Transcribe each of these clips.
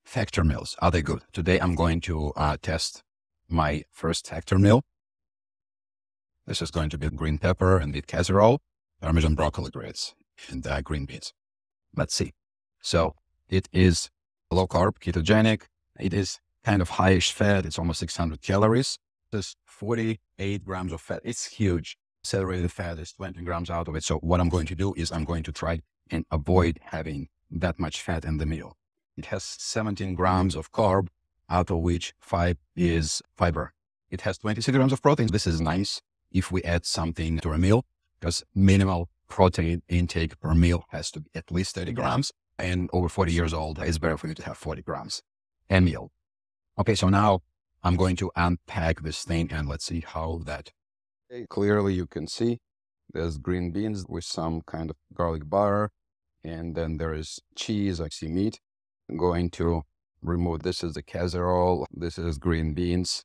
factor meals. Are they good? Today I'm going to test my first factor meal. This is going to be green pepper and beet casserole, Parmesan broccoli grits, and green beans. Let's see. So it is low carb, ketogenic. It is kind of highish fat. It's almost 600 calories. There's 48 grams of fat. It's huge. Saturated fat is 20 grams out of it. So what I'm going to do is I'm going to try and avoid having that much fat in the meal. It has 17 grams of carb, out of which 5 is fiber. It has 26 grams of protein. This is nice if we add something to a meal, because minimal protein intake per meal has to be at least 30 grams. And over 40 years old, it's better for you to have 40 grams a meal. Okay, so now I'm going to unpack this thing and let's see how that. Okay, clearly you can see there's green beans with some kind of garlic butter. And then there is cheese. I see meat. I'm going to remove, this is the casserole. This is green beans.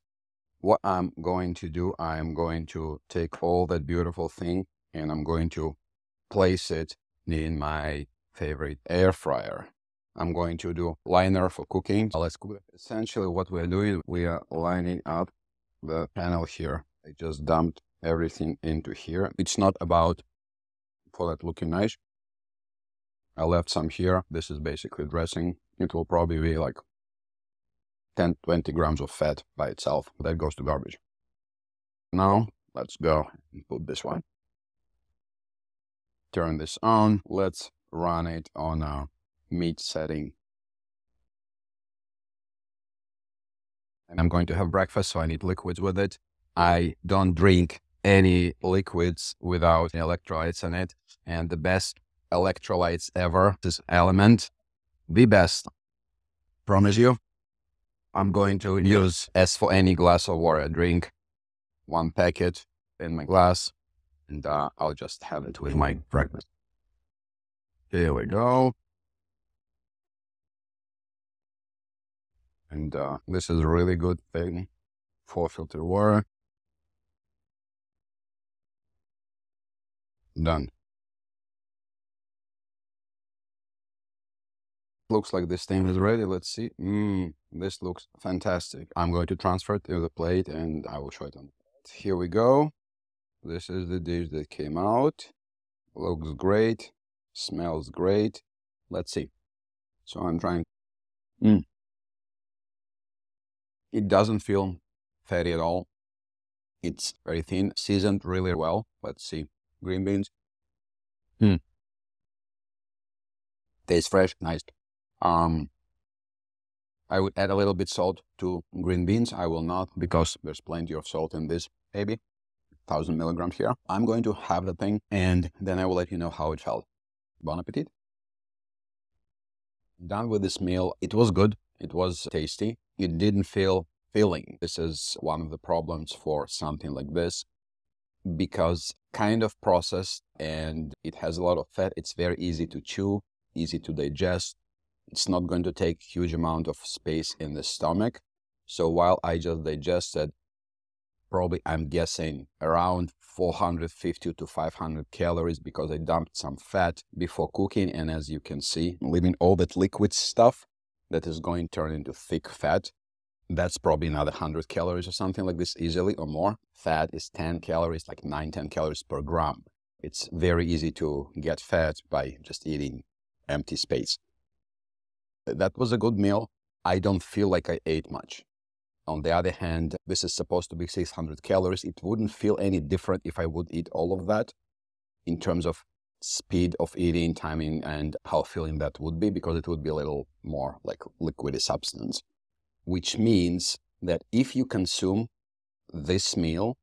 What I'm going to do, I'm going to take all that beautiful thing and I'm going to place it in my favorite air fryer. I'm going to do liner for cooking. Let's cook it. Essentially what we're doing, we are lining up the panel here. I just dumped everything into here. It's not about for that looking nice. I left some here. This is basically dressing. It will probably be like 10-20 grams of fat by itself. That goes to garbage. Now, let's go and put this one. Turn this on. Let's run it on a meat setting. And I'm going to have breakfast, so I need liquids with it. I don't drink any liquids without electrolytes in it. And the best electrolytes ever, this element, the best. Promise you. I'm going to use, as for any glass of water I drink, 1 packet in my glass, and I'll just have it with my breakfast. Here we go. And this is a really good thing for filtered water. Done. Looks like this thing is ready. Let's see. This looks fantastic. I'm going to transfer it to the plate and I will show it on the plate. Here we go. This is the dish that came out. Looks great. Smells great. Let's see. So I'm trying. It doesn't feel fatty at all. It's very thin, seasoned really well. Let's see. Green beans. Tastes fresh, nice. I would add a little bit salt to green beans. I will not, because there's plenty of salt in this baby. 1,000 milligrams here. I'm going to have the thing and then I will let you know how it felt. Bon appetit. Done with this meal. It was good. It was tasty. It didn't feel filling. This is one of the problems for something like this, because kind of processed and it has a lot of fat. It's very easy to chew, easy to digest. It's not going to take huge amount of space in the stomach. So while I just digested, probably I'm guessing around 450 to 500 calories, because I dumped some fat before cooking. And as you can see, leaving all that liquid stuff that is going to turn into thick fat. That's probably another 100 calories or something like this, easily, or more. Fat is 10 calories, like 9-10 calories per gram. It's very easy to get fat by just eating empty space. That was a good meal. I don't feel like I ate much. On the other hand, this is supposed to be 600 calories. It wouldn't feel any different if I would eat all of that in terms of speed of eating, timing, and how filling that would be, because it would be a little more like liquidy substance. Which means that if you consume this meal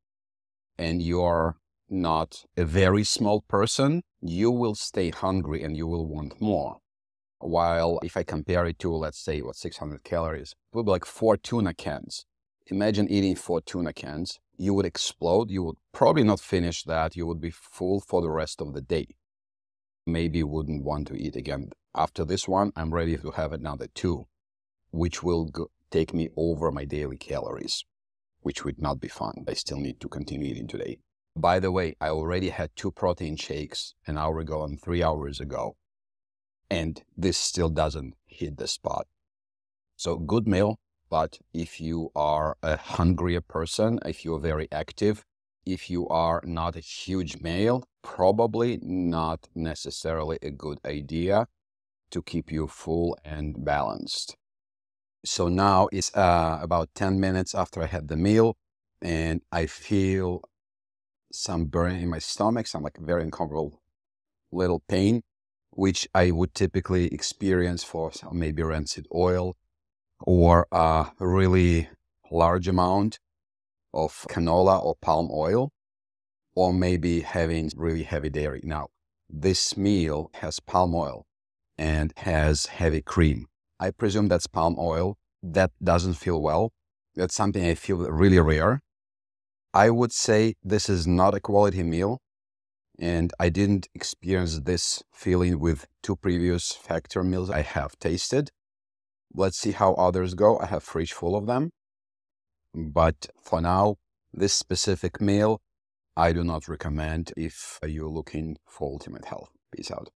and you're not a very small person, you will stay hungry and you will want more. While if I compare it to, let's say, 600 calories, it would be like 4 tuna cans. Imagine eating 4 tuna cans. You would explode. You would probably not finish that. You would be full for the rest of the day. Maybe you wouldn't want to eat again. After this one, I'm ready to have another 2, which will take me over my daily calories, which would not be fun. I still need to continue eating today. By the way, I already had 2 protein shakes an hour ago and 3 hours ago. And this still doesn't hit the spot. So good meal, but if you are a hungrier person, if you're very active, if you are not a huge male, probably not necessarily a good idea to keep you full and balanced. So now it's about 10 minutes after I had the meal, and I feel some burning in my stomach, some like very uncomfortable little pain, which I would typically experience for maybe rancid oil or a really large amount of canola or palm oil, or maybe having really heavy dairy. Now, this meal has palm oil and has heavy cream. I presume that's palm oil. That doesn't feel well. That's something I feel really rare. I would say this is not a quality meal, and I didn't experience this feeling with two previous factor meals I have tasted. Let's see how others go. I have a fridge full of them. But for now, this specific meal, I do not recommend if you're looking for ultimate health. Peace out.